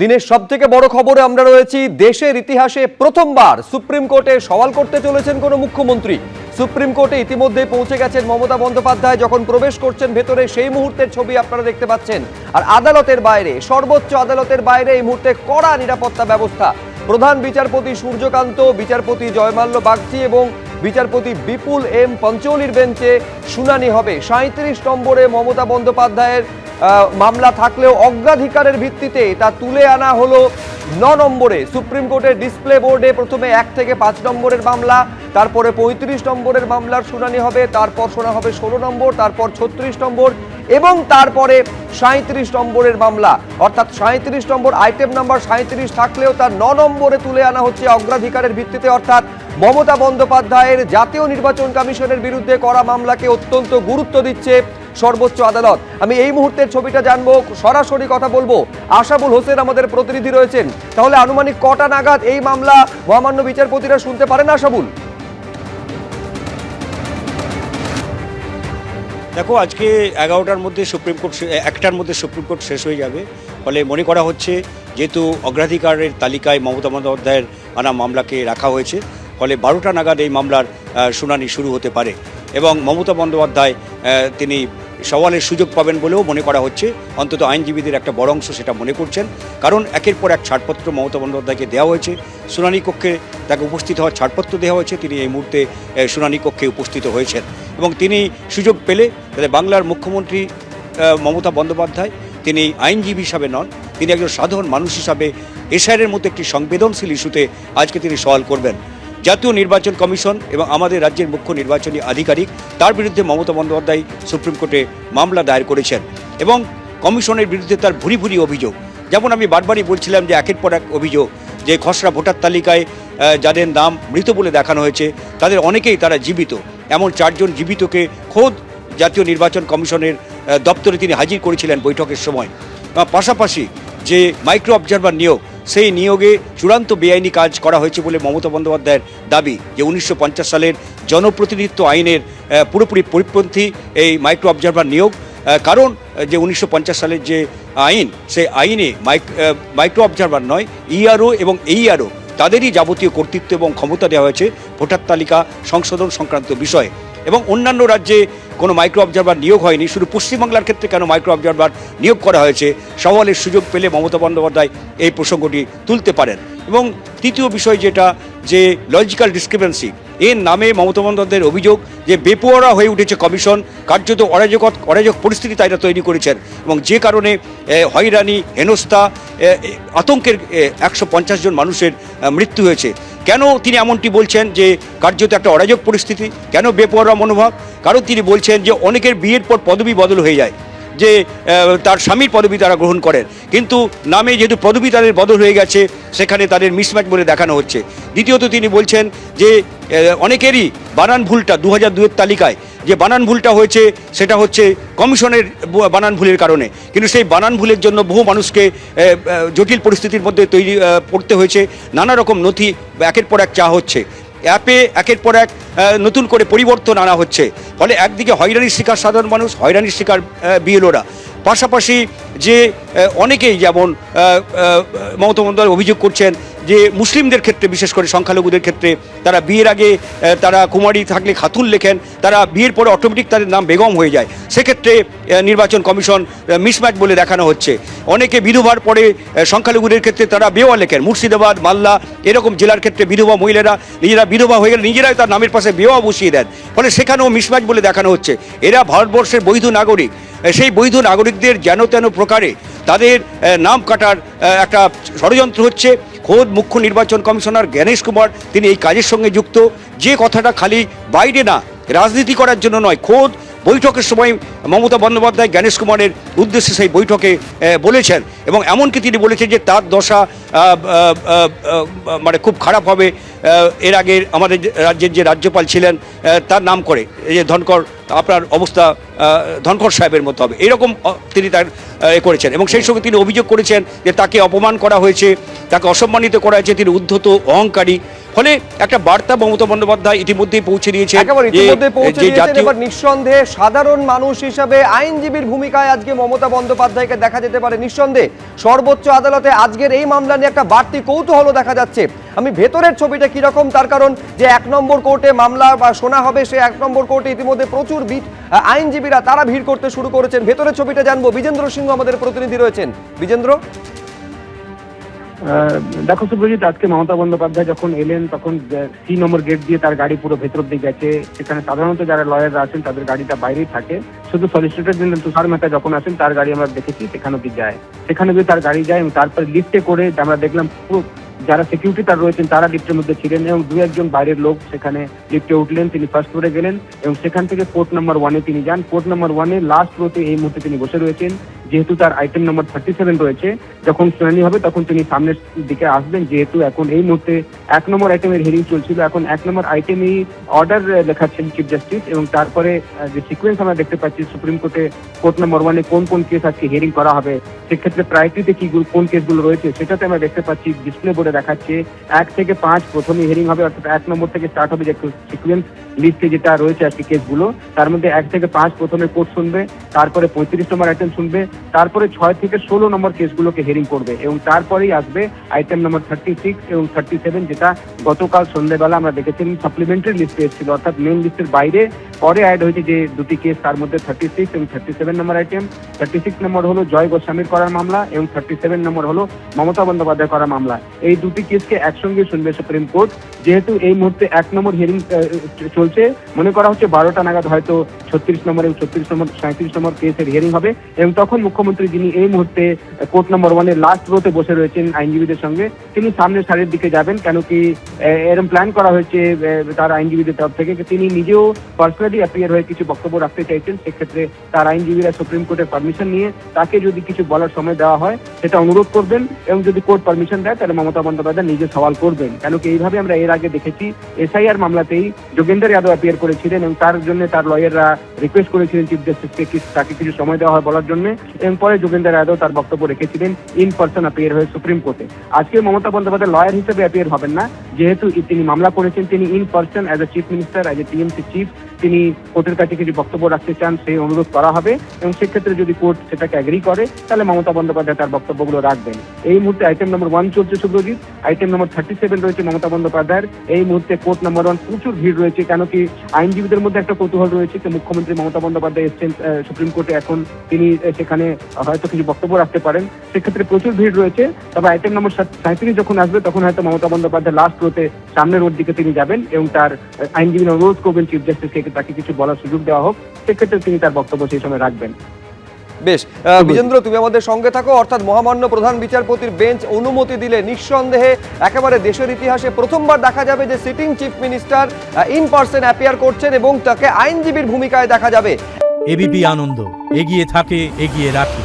দিনের সবথেকে বড় খবরে আমরা রয়েছি। দেশের ইতিহাসে প্রথমবার সুপ্রিম কোর্টে সওয়াল করতে চলেছেন কোন মুখ্যমন্ত্রী। সুপ্রিম কোর্টে ইতিমধ্যে পৌঁছে গেছেন মমতা বন্দ্যোপাধ্যায়। যখন প্রবেশ করছেন ভেতরে সেই মুহূর্তের ছবি আপনারা দেখতে পাচ্ছেন। আর আদালতের বাইরে, সর্বোচ্চ আদালতের বাইরে এই মুহূর্তে কড়া নিরাপত্তা ব্যবস্থা। প্রধান বিচারপতি সূর্যকান্ত, বিচারপতি জয়মাল্য বাগচি এবং বিচারপতি বিপুল এম পঞ্চৌলির বেঞ্চে শুনানি হবে। 37 নম্বরে মমতা বন্দ্যোপাধ্যায়ের মামলা থাকলেও অগ্রাধিকারের ভিত্তিতে তা তুলে আনা হলো 9 নম্বরে। সুপ্রিম কোর্টের ডিসপ্লে বোর্ডে প্রথমে 1 থেকে 5 নম্বরের মামলা, তারপরে 35 নম্বরের মামলার শুনানি হবে, তারপর শোনা হবে 16 নম্বর, তারপর 36 নম্বর এবং তারপরে 37 নম্বরের মামলা। অর্থাৎ 37 নম্বর আইটেম নাম্বার 37 থাকলেও তার 9 নম্বরে তুলে আনা হচ্ছে অগ্রাধিকারের ভিত্তিতে। অর্থাৎ মমতা বন্দ্যোপাধ্যায়ের জাতীয় নির্বাচন কমিশনের বিরুদ্ধে করা মামলাকে অত্যন্ত গুরুত্ব দিচ্ছে সর্বোচ্চ আদালত। আমি এই মুহূর্তের ছবিটা জানবো, সরাসরি কথা বলবো। আশাবুল হোসেন আমাদের প্রতিনিধি রয়েছেন। তাহলে আনুমানিক কটা নাগাদ এই মামলা মহামান্য বিচারপতিরা শুনতে পারেন আশাবুল? দেখো, আজকে 11টার মধ্যে সুপ্রিম কোর্ট, 1টার মধ্যে সুপ্রিম কোর্ট শেষ হয়ে যাবে। ফলে মনে করা হচ্ছে যেহেতু অগ্রাধিকারের তালিকায় মমতা বন্দ্যোপাধ্যায়ের আনা মামলাকে রাখা হয়েছে, ফলে 12টা নাগাদ এই মামলার শুনানি শুরু হতে পারে এবং মমতা বন্দ্যোপাধ্যায় তিনি সওয়ালের সুযোগ পাবেন বলেও মনে করা হচ্ছে। অন্তত আইনজীবীদের একটা বড় অংশ সেটা মনে করছেন, কারণ একের পর এক ছাড়পত্র মমতা বন্দ্যোপাধ্যায়কে দেওয়া হয়েছে। শুনানি কক্ষে তাকে উপস্থিত হওয়ার ছাড়পত্র দেওয়া হয়েছে, তিনি এই মুহূর্তে শুনানি কক্ষে উপস্থিত হয়েছেন এবং তিনি সুযোগ পেলে বাংলার মুখ্যমন্ত্রী মমতা বন্দ্যোপাধ্যায় তিনি আইনজীবী হিসাবে নন, তিনি একজন সাধারণ মানুষ হিসাবে এশারের মতো একটি সংবেদনশীল ইস্যুতে আজকে তিনি সওয়াল করবেন। জাতীয় নির্বাচন কমিশন এবং আমাদের রাজ্যের মুখ্য নির্বাচনী আধিকারিক তার বিরুদ্ধে মমতা বন্দ্যোপাধ্যায় সুপ্রিম কোর্টে মামলা দায়ের করেছেন এবং কমিশনের বিরুদ্ধে তার ভুরি ভুরি অভিযোগ। যেমন আমি বারবারই বলছিলাম যে একের পর এক অভিযোগ, যে খসড়া ভোটার তালিকায় যাদের নাম মৃত বলে দেখানো হয়েছে তাদের অনেকেই তারা জীবিত। এমন 4 জন জীবিতকে খোদ জাতীয় নির্বাচন কমিশনের দপ্তরে তিনি হাজির করেছিলেন বৈঠকের সময়। পাশাপাশি যে মাইক্রো অবজারভার নিয়োগ, সেই নিয়োগে চূড়ান্ত বেআইনি কাজ করা হয়েছে বলে মমতা বন্দ্যোপাধ্যায়ের দাবি, যে 1950 সালের জনপ্রতিনিধিত্ব আইনের পুরোপুরি পরিপন্থী এই মাইক্রো অবজারভার নিয়োগ। কারণ যে 1950 সালের যে আইন, সেই আইনে মাইক্রো অবজারভার নয়, ইআরও এবং এইআরও তাদেরই যাবতীয় কর্তৃত্ব এবং ক্ষমতা দেওয়া হয়েছে ভোটার তালিকা সংশোধন সংক্রান্ত বিষয়ে। এবং অন্যান্য রাজ্যে কোনো মাইক্রো অবজারভার নিয়োগ হয়নি, শুধু পশ্চিমবাংলার ক্ষেত্রে কেন মাইক্রো অবজারভার নিয়োগ করা হয়েছে, সওয়ালের সুযোগ পেলে মমতা বন্দ্যোপাধ্যায় এই প্রসঙ্গটি তুলতে পারেন। এবং তৃতীয় বিষয় যেটা, যে লজিক্যাল ডিসক্রিপেন্সি, এর নামে মমতা বন্দ্যোপাধ্যায়ের অভিযোগ যে বেপরোয়া হয়ে উঠেছে কমিশন, কার্যত অরাজক পরিস্থিতি তারা তৈরি করেছেন এবং যে কারণে হয়রানি, হেনস্থা, আতঙ্কের 150 জন মানুষের মৃত্যু হয়েছে। কেন তিনি এমনটি বলছেন যে কার্যত একটা অরাজক পরিস্থিতি, কেন বেপরোয়া মনোভাব? কারণ তিনি বলছেন যে অনেকের বিয়ের পর পদবি বদল হয়ে যায়, যে তার স্বামীর পদবি তারা গ্রহণ করেন, কিন্তু নামে যেহেতু পদবি তাদের বদল হয়ে গেছে সেখানে তাদের মিসম্যাচ বলে দেখানো হচ্ছে। দ্বিতীয়ত তিনি বলছেন যে অনেকেরই বানান ভুলটা 2002-এর তালিকায় যে বানান ভুলটা হয়েছে সেটা হচ্ছে কমিশনের বানান ভুলের কারণে, কিন্তু সেই বানান ভুলের জন্য বহু মানুষকে জটিল পরিস্থিতির মধ্যে পড়তে হয়েছে। নানা রকম নথি একের পর এক চাওয়া হচ্ছে, অ্যাপে একের পর এক নতুন করে পরিবর্তন আনা হচ্ছে। ফলে একদিকে হয়রানির শিকার সাধারণ মানুষ, হয়রানির শিকার বিএলওরা, পাশাপাশি যে অনেকেই যেমন মমতা বন্দ্যোপাধ্যায় অভিযোগ করছেন যে মুসলিমদের ক্ষেত্রে, বিশেষ করে সংখ্যালঘুদের ক্ষেত্রে, তারা বিয়ের আগে তারা কুমারী থাকলে খাতুন লেখেন, তারা বিয়ের পরে অটোমেটিক তাদের নাম বেগম হয়ে যায়, সেক্ষেত্রে নির্বাচন কমিশন মিসম্যাচ বলে দেখানো হচ্ছে। অনেকে বিধবার পরে সংখ্যালঘুদের ক্ষেত্রে তারা বেওয়া লেখেন, মুর্শিদাবাদ, মালদা এরকম জেলার ক্ষেত্রে বিধবা মহিলারা নিজেরা বিধবা হয়ে গেলে নিজেরাই তার নামের পাশে বেওয়া বসিয়ে দেন, ফলে সেখানেও মিসম্যাচ বলে দেখানো হচ্ছে। এরা ভারতবর্ষের বৈধ নাগরিক, সেই বৈধ নাগরিকদের যেন তেন প্রকারে তাদের নাম কাটার একটা ষড়যন্ত্র হচ্ছে। খোদ মুখ্য নির্বাচন কমিশনার জ্ঞানেশ কুমার তিনি এই কাজের সঙ্গে যুক্ত। যে কথাটা খালি বাইরে না, রাজনীতি করার জন্য নয়, খোদ বৈঠকের সময় মমতা বন্দ্যোপাধ্যায় জ্ঞানেশ কুমারের উদ্দেশ্যে সেই বৈঠকে বলেছেন এবং এমনকি তিনি বলেছেন যে তার দশা মানে খুব খারাপ হবে। এর আগে আমাদের রাজ্যের যে রাজ্যপাল ছিলেন তার নাম করে, এই যে ধনকর, আপনার অবস্থা ধনকর সাহেবের মতো হবে, এরকম তিনি তার করেছেন এবং সেই সঙ্গে তিনি অভিযোগ করেছেন যে তাকে অপমান করা হয়েছে, তাকে অসম্মানিত করা হয়েছে, তিনি উদ্ধত অহংকারী। ফলে একটা বার্তা মমতা বন্দ্যোপাধ্যায় ইতিমধ্যেই পৌঁছে দিয়েছে। একেবারে ইতিমধ্যে পৌঁছে যে দিয়েছেন। জাতীয় এবার নিঃসন্দেহে সাধারণ মানুষ হিসাবে আইনজীবীর ভূমিকায় আজকে মমতা বন্দ্যোপাধ্যায়কে দেখা যেতে পারে। নিঃসন্দেহে সর্বোচ্চ আদালতে আজকের এই মামলা নিয়ে একটা বাড়তি কৌতূহল দেখা যাচ্ছে। আমি ভেতরের ছবিটা কিরকম, তার কারণ যে 1 নম্বর কোর্টে মামলা বা শোনা হবে, সে 1 নম্বর কোর্টে ইতিমধ্যে প্রচুর আইনজীবীরা তারা ভিড় করতে শুরু করেছেন। ভেতরের ছবিটা জানবো, বিজেন্দ্র সিংহ আমাদের প্রতিনিধি রয়েছেন। বিজেন্দ্র, দেখো সুব্রজিৎ, আজকে মমতা বন্দ্যোপাধ্যায় যখন এলেন তখন C নম্বর গেট দিয়ে তার গাড়ি পুরো ভেতর দিয়ে গেছে। সেখানে সাধারণত যারা লয়াররা আছেন তাদের গাড়িটা বাইরেই থাকে। শুধু সলিসিটর জেনারেল তুষার মেহতা যখন আসেন তার গাড়ি আমরা দেখেছি সেখানে দিয়ে যায়, সেখানে গিয়ে তার গাড়ি যায় এবং তারপরে লিফটে করে আমরা দেখলাম পুরো যারা সিকিউরিটি তার রয়েছেন তারা লিফটের মধ্যে ছিলেন এবং 2-1 বাইরের লোক সেখানে লিফটে উঠলেন। তিনি ফার্স্ট ফ্লোরে গেলেন এবং সেখান থেকে কোর্ট নাম্বার 1-এ তিনি যান। কোর্ট নাম্বার 1-এ লাস্ট রোতে এই মুহূর্তে তিনি বসে রয়েছেন। যেহেতু তার আইটেম নাম্বার 37 রয়েছে, যখন শুনানি হবে তখন তিনি সামনের দিকে আসবেন। যেহেতু এখন এই মুহূর্তে 1 নম্বর আইটেমের হিয়ারিং চলছিল, এখন 1 নম্বর আইটেমই অর্ডার লেখাচ্ছেন চিফ জাস্টিস এবং তারপরে যে সিকোয়েন্স আমরা দেখতে পাচ্ছি সুপ্রিম কোর্টে কোর্ট নাম্বার 1-এ কোন কোন কেস আজকে হিয়ারিং করা হবে, সেক্ষেত্রে প্রায়োরিটিতে কি কোন কেসগুলো রয়েছে সেটাতে আমরা দেখতে পাচ্ছি ডিসপ্লে বোর্ডে দেখাচ্ছে 1 থেকে 5 প্রথমে হিয়ারিং হবে, অর্থাৎ 1 নম্বর থেকে স্টার্ট হবে। যে সিকোয়েন্স লিস্টে যেটা রয়েছে আজকে কেসগুলো, তার মধ্যে 1 থেকে 5 প্রথমে কোর্ট শুনবে, তারপরে 35 নম্বর আইটেম শুনবে, তারপরে 6 থেকে 16 নম্বর কেসগুলোকে হিয়ারিং করবে এবং তারপরেই আসবে আইটেম নম্বর 36 এবং 37, যেটা গতকাল সন্ধ্যেবেলা আমরা দেখেছিলাম সাপ্লিমেন্টারি লিস্টে এসেছিল, অর্থাৎ মেন লিস্টের বাইরে পরে অ্যাড হয়েছে যে দুটি কেস, তার মধ্যে 36 এবং 37 নম্বর আইটেম। 36 নম্বর হলো জয় গোস্বামীর করার মামলা এবং 37 নম্বর হলো মমতা বন্দ্যোপাধ্যায় করা মামলা। এই দুটি কেসকে একসঙ্গে শুনবে সুপ্রিম কোর্ট। যেহেতু এই মুহূর্তে 1 নম্বর হিয়ারিং চলছে, মনে করা হচ্ছে 12টা নাগাদ হয়তো 36 নম্বর এবং 36 নম্বর 37 নম্বর কেসের হিয়ারিং হবে এবং তখন মুখ্যমন্ত্রী, যিনি এই মুহূর্তে কোর্ট নম্বর 1-এর লাস্ট রোতে বসে রয়েছেন আইনজীবীদের সঙ্গে, তিনি সামনের সারির দিকে যাবেন। কেন কি এরকম প্ল্যান করা হয়েছে তার আইনজীবীদের তরফ থেকে, তিনি নিজেও পার্সোনালি অ্যাপিয়ার হয়ে কিছু বক্তব্য রাখতে চাইছেন। সেক্ষেত্রে তার আইনজীবীরা সুপ্রিম কোর্টের পারমিশন নিয়ে তাকে যদি কিছু বলার সময় দেওয়া হয় সেটা অনুরোধ করবেন এবং যদি কোর্ট পারমিশন দেয় তাহলে মমতা বন্দ্যোপাধ্যায় নিজে সওয়াল করবেন। কেন কি এইভাবে আমরা এর আগে দেখেছি SIR মামলাতেই যোগেন্দর যাদব অ্যাপিয়ার করেছিলেন এবং তার জন্য তার লয়াররা রিকোয়েস্ট করেছিলেন চিফ জাস্টিসকে তাকে কিছু সময় দেওয়া হয় বলার জন্য এবং পরে যোগেন্দর যাদব তার বক্তব্য রেখেছিলেন ইন পার্সন অ্যাপিয়ার হয়ে সুপ্রিম কোর্টে। আজকে মমতা বন্দ্যোপাধ্যায় লয়ার হিসেবে অ্যাপিয়ার হবেন না, যেহেতু তিনি মামলা করেছেন, তিনি in person as a chief minister, as a TMC chief, তিনি কোর্টের কাছে কিছু বক্তব্য রাখতে চান, সেই অনুরোধ করা হবে এবং সেক্ষেত্রে যদি কোর্ট সেটাকে অ্যাগ্রি করে তাহলে মমতা বন্দ্যোপাধ্যায় তার বক্তব্যগুলো রাখবেন। এই মুহূর্তে আইটেম নম্বর 1 চলছে সুব্রজিৎ, আইটেম নম্বর 37 রয়েছে মমতা বন্দ্যোপাধ্যায়ের। এই মুহূর্তে কোর্ট নম্বর 1 প্রচুর ভিড় রয়েছে। কেন কি আইনজীবীদের মধ্যে একটা কৌতূহল রয়েছে যে মুখ্যমন্ত্রী মমতা বন্দ্যোপাধ্যায় এসছেন সুপ্রিম কোর্টে, এখন তিনি সেখানে হয়তো কিছু বক্তব্য রাখতে পারেন, সেক্ষেত্রে প্রচুর ভিড় রয়েছে। তবে আইটেম নম্বর 37 যখন আসবে তখন হয়তো মমতা বন্দ্যোপাধ্যায় লাস্ট রোতে সামনের রোড দিকে তিনি যাবেন এবং তার আইনজীবীরা অনুরোধ করবেন চিফ জাস্টিসকে তাকে কিছু বলার সুযোগ দেওয়া হোক, সেক্ষেত্রে তিনি তার বক্তব্য সেই সময় রাখবেন। বেশ, বিজেন্দ্র, তুমি আমাদের সঙ্গে থাকো। অর্থাৎ মহামান্য প্রধান বিচারপতির বেঞ্চ অনুমতি দিলে নিঃসন্দেহে একেবারে দেশের ইতিহাসে প্রথমবার দেখা যাবে যে sitting chief minister in person appear করছেন এবং তাকে আইনজীবীর ভূমিকায় দেখা যাবে। এবিপি আনন্দ, এগিয়ে থাকে, এগিয়ে রাখে।